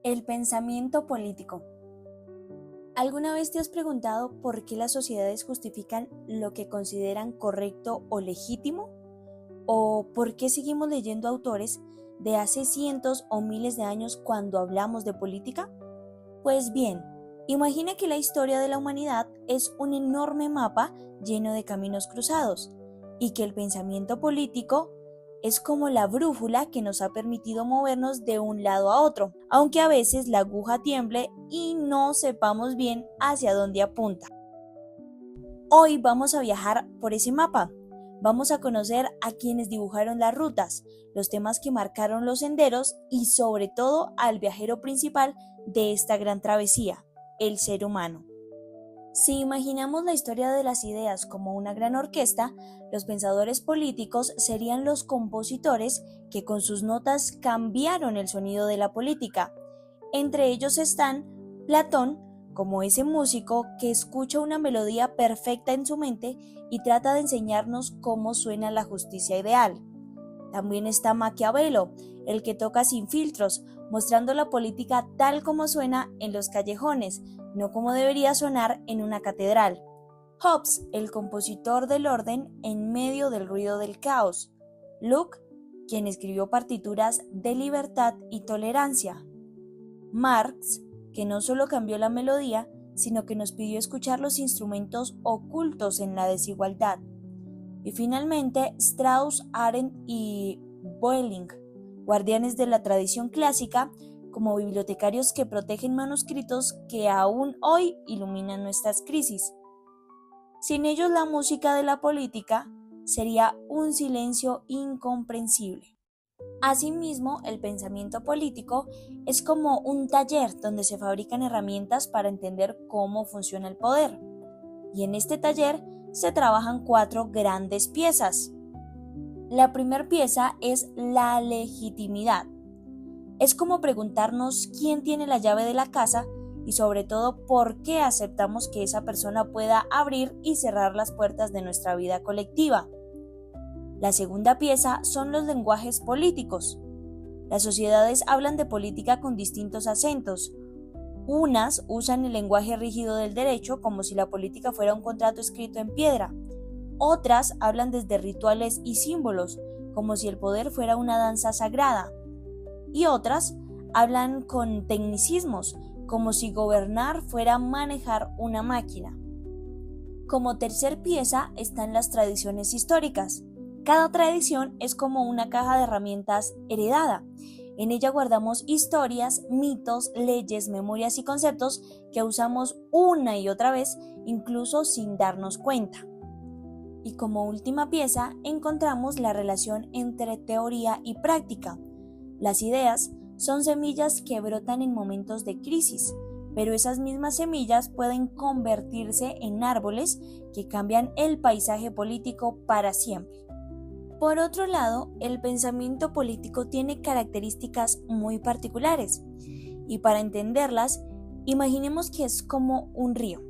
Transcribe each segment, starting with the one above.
El pensamiento político. ¿Alguna vez te has preguntado por qué las sociedades justifican lo que consideran correcto o legítimo? ¿O por qué seguimos leyendo autores de hace cientos o miles de años cuando hablamos de política? Pues bien, imagina que la historia de la humanidad es un enorme mapa lleno de caminos cruzados y que el pensamiento político es como la brújula que nos ha permitido movernos de un lado a otro, aunque a veces la aguja tiemble y no sepamos bien hacia dónde apunta. Hoy vamos a viajar por ese mapa. Vamos a conocer a quienes dibujaron las rutas, los temas que marcaron los senderos y sobre todo al viajero principal de esta gran travesía, el ser humano. Si imaginamos la historia de las ideas como una gran orquesta, los pensadores políticos serían los compositores que con sus notas cambiaron el sonido de la política. Entre ellos están Platón, como ese músico que escucha una melodía perfecta en su mente y trata de enseñarnos cómo suena la justicia ideal. También está Maquiavelo, el que toca sin filtros, mostrando la política tal como suena en los callejones, no como debería sonar en una catedral. Hobbes, el compositor del orden en medio del ruido del caos. Locke, quien escribió partituras de libertad y tolerancia. Marx, que no solo cambió la melodía, sino que nos pidió escuchar los instrumentos ocultos en la desigualdad. Y finalmente, Strauss, Arendt y Boehling, guardianes de la tradición clásica, como bibliotecarios que protegen manuscritos que aún hoy iluminan nuestras crisis. Sin ellos, la música de la política sería un silencio incomprensible. Asimismo, el pensamiento político es como un taller donde se fabrican herramientas para entender cómo funciona el poder. Y en este taller se trabajan 4 grandes piezas. La primera pieza es la legitimidad. Es como preguntarnos quién tiene la llave de la casa y sobre todo por qué aceptamos que esa persona pueda abrir y cerrar las puertas de nuestra vida colectiva. La segunda pieza son los lenguajes políticos. Las sociedades hablan de política con distintos acentos. Unas usan el lenguaje rígido del derecho como si la política fuera un contrato escrito en piedra. Otras hablan desde rituales y símbolos, como si el poder fuera una danza sagrada. Y otras hablan con tecnicismos, como si gobernar fuera manejar una máquina. Como tercer pieza están las tradiciones históricas. Cada tradición es como una caja de herramientas heredada. En ella guardamos historias, mitos, leyes, memorias y conceptos que usamos una y otra vez, incluso sin darnos cuenta. Y como última pieza encontramos la relación entre teoría y práctica. Las ideas son semillas que brotan en momentos de crisis, pero esas mismas semillas pueden convertirse en árboles que cambian el paisaje político para siempre. Por otro lado, el pensamiento político tiene características muy particulares, y para entenderlas, imaginemos que es como un río.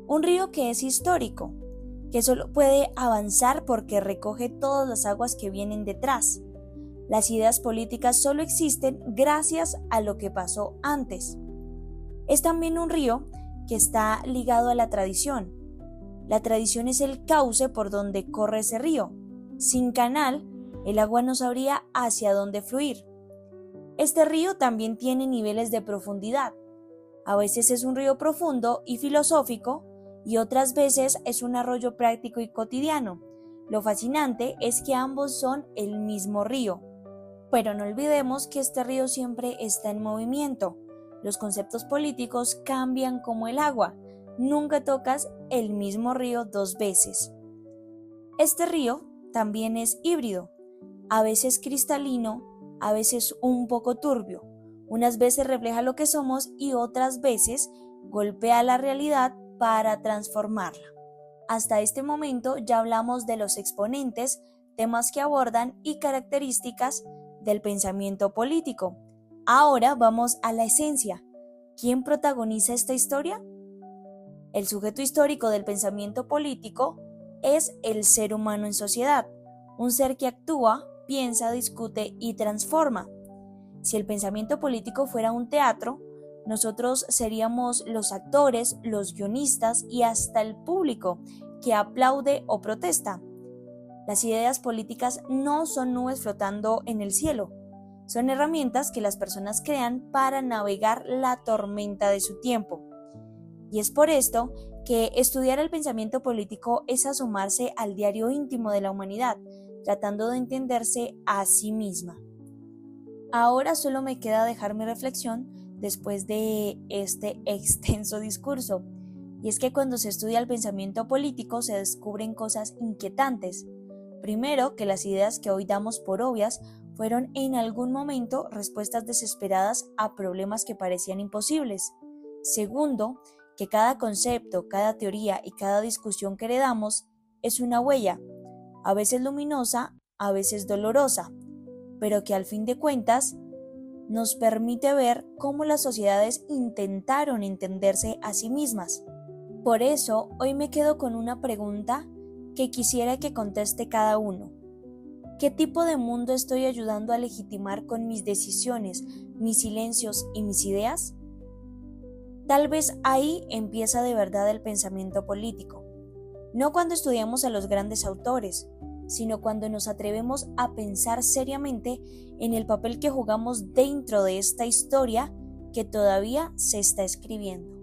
Un río que es histórico, que solo puede avanzar porque recoge todas las aguas que vienen detrás. Las ideas políticas solo existen gracias a lo que pasó antes. Es también un río que está ligado a la tradición. La tradición es el cauce por donde corre ese río. Sin canal, el agua no sabría hacia dónde fluir. Este río también tiene niveles de profundidad. A veces es un río profundo y filosófico y otras veces es un arroyo práctico y cotidiano. Lo fascinante es que ambos son el mismo río. Pero no olvidemos que este río siempre está en movimiento. Los conceptos políticos cambian como el agua. Nunca tocas el mismo río 2 veces. Este río también es híbrido, a veces cristalino, a veces un poco turbio. Unas veces refleja lo que somos y otras veces golpea la realidad para transformarla. Hasta este momento ya hablamos de los exponentes, temas que abordan y características del pensamiento político. Ahora vamos a la esencia. ¿Quién protagoniza esta historia? El sujeto histórico del pensamiento político es el ser humano en sociedad, un ser que actúa, piensa, discute y transforma. Si el pensamiento político fuera un teatro, nosotros seríamos los actores, los guionistas y hasta el público que aplaude o protesta. Las ideas políticas no son nubes flotando en el cielo, son herramientas que las personas crean para navegar la tormenta de su tiempo. Y es por esto que estudiar el pensamiento político es asomarse al diario íntimo de la humanidad, tratando de entenderse a sí misma. Ahora solo me queda dejar mi reflexión después de este extenso discurso, y es que cuando se estudia el pensamiento político se descubren cosas inquietantes. Primero, que las ideas que hoy damos por obvias fueron en algún momento respuestas desesperadas a problemas que parecían imposibles. Segundo, que cada concepto, cada teoría y cada discusión que heredamos es una huella, a veces luminosa, a veces dolorosa, pero que al fin de cuentas nos permite ver cómo las sociedades intentaron entenderse a sí mismas. Por eso, hoy me quedo con una pregunta que quisiera que conteste cada uno. ¿Qué tipo de mundo estoy ayudando a legitimar con mis decisiones, mis silencios y mis ideas? Tal vez ahí empieza de verdad el pensamiento político. No cuando estudiamos a los grandes autores, sino cuando nos atrevemos a pensar seriamente en el papel que jugamos dentro de esta historia que todavía se está escribiendo.